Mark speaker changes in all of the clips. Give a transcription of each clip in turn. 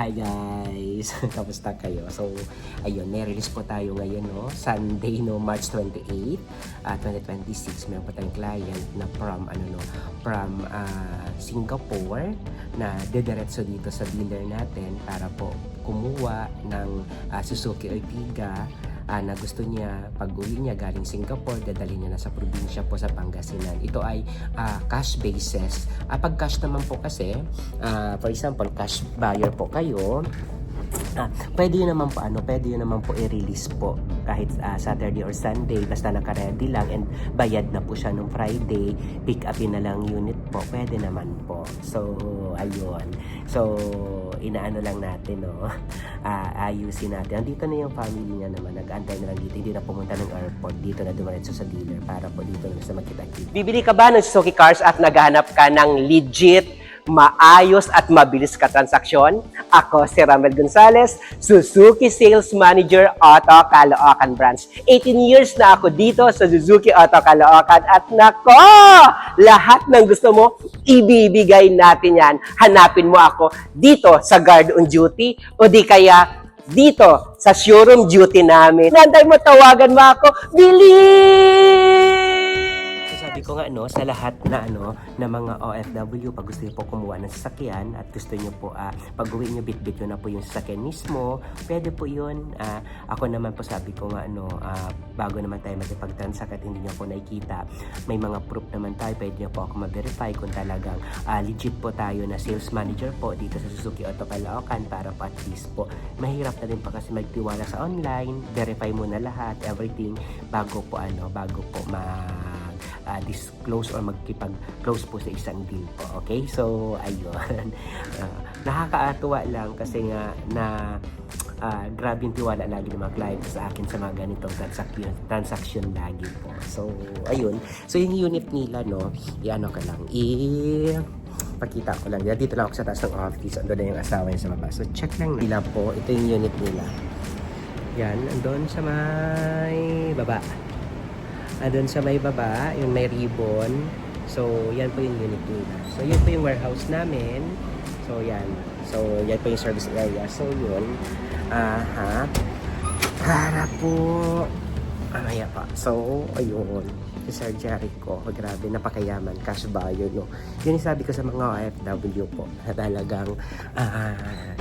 Speaker 1: Hi guys! Kamusta kayo? So, ayun, may release po tayo ngayon, no? Sunday, no? March 28, 2026. Meron po tayong client na from Singapore na dediretso dito sa dealer natin para po kumuha ng Suzuki Ertiga na gusto niya pag-uwi niya galing Singapore, dadalhin niya na sa probinsya po sa Pangasinan. Ito ay cash basis. Pag cash naman po kasi, for example, cash buyer po kayo, pwede yun naman po i-release po kahit Saturday or Sunday, basta naka-ready lang and bayad na po siya nung Friday, pick upin na lang unit po, pwede naman po. So, ayun. So, inaano lang natin, no? Ayusin natin. Andito na yung family niya naman, nag-antay na lang dito, hindi na pumunta ng airport, dito na dumaretso sa dealer para po dito na sa makita-kita. Bibili ka ba ng Suzuki Cars at naghahanap ka ng legit, maayos at mabilis ka transaksyon? Ako si Ramel Gonzalez, Suzuki Sales Manager Auto Caloocan Branch. 18 years na ako dito sa Suzuki Auto Caloocan at nako! Lahat ng gusto mo, ibibigay natin yan. Hanapin mo ako dito sa Guard on Duty o di kaya dito sa showroom duty namin. Nantay mo, tawagan mo ako, bilis! Sabi ko nga sa lahat na mga OFW, pag gusto niyo po kumuha ng sasakyan at gusto niyo po pag-uwi niyo bit-bit yun na po yung sasakyan mismo, pwede po yun. Ako naman po sabi ko nga bago naman tayo magpag-transact at hindi niyo po nakikita, may mga proof naman tayo, pwede niyo po ako ma-verify kung talagang legit po tayo na sales manager po dito sa Suzuki Auto Caloocan para po at least po mahirap na din pa kasi magtiwala sa online, verify muna lahat, everything bago po disclose or magkipag-close po sa isang deal po. Okay? So, ayun. Nakakaatuwa lang kasi nga na grabe yung tiwala lagi ng mga client sa akin sa mga ganitong transaction lagi po. So, ayun. So, yung unit nila, i-ano ka lang, pakita ko lang. Dito lang ako sa taas ng office. Ando na yung asawa niya sa baba. So, check lang nila po. Ito yung unit nila. Yan. Andun sa may baba. Doon sa may baba, yung may ribbon. So, yan po yung unit nila. So, yun po yung warehouse namin. So, yan. So, yan po yung service area. So, yun. Para po. Amaya pa. So, ayun. Si Sir Jericho. Grabe, napakayaman. Cash buyer, no? Yun yung sabi ko sa mga OFW po. Na talagang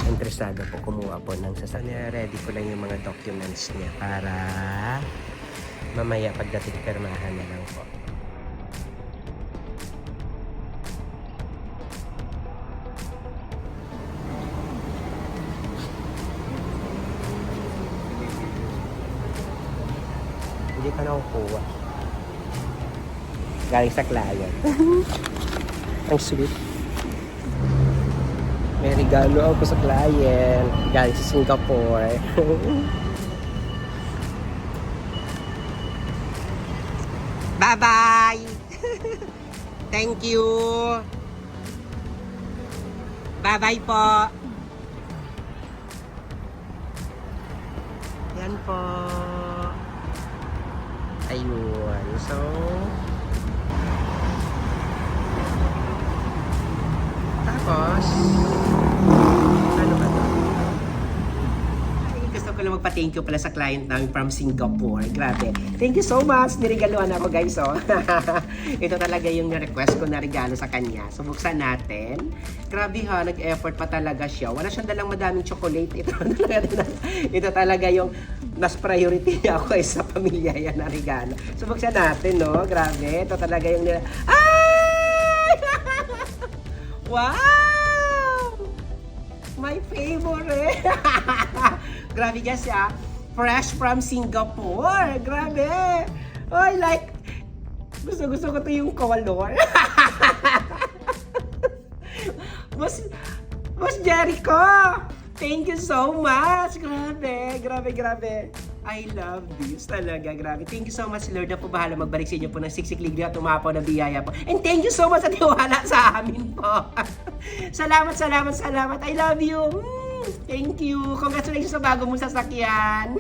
Speaker 1: interesado po kumuha po ng sasakyan. Ready ko lang yung mga documents niya para mamaya pagdating permahan na lang po. Hindi pa nakukuha. Galing sa client. Ang sweet. May regalo ako sa client. Galing sa Singapore. Bye-bye! Thank you! Bye-bye po! Yan po! Ayun. So, tapos, ano ba ito? Gusto ko lang magpa-thank you pala sa client namin from Singapore. Grabe. Thank you so much. Niregaluhan ako, guys. Oh. Ito talaga yung request ko na regalo sa kanya. So, buksan natin. Grabe ha, nag-effort pa talaga siya. Wala siyang dalang madaming chocolate. Ito talaga yung mas priority niya ako sa pamilya yan na regalo. So, buksan natin, no? Grabe. Ito talaga yung ay! Wow! My favorite! Grabe guys, fresh from Singapore. Grabe. Oy, like, gusto ko to yung color. Boss Jericho, thank you so much. Grabe. I love this talaga. Grabe. Thank you so much, Lord, na po bahala magbalik sa inyo po ng siksik-ligri at umapaw na biyaya po. And thank you so much sa tiwala sa amin po. Salamat. I love you. Thank you. Congratulations sa bago mong sasakyan.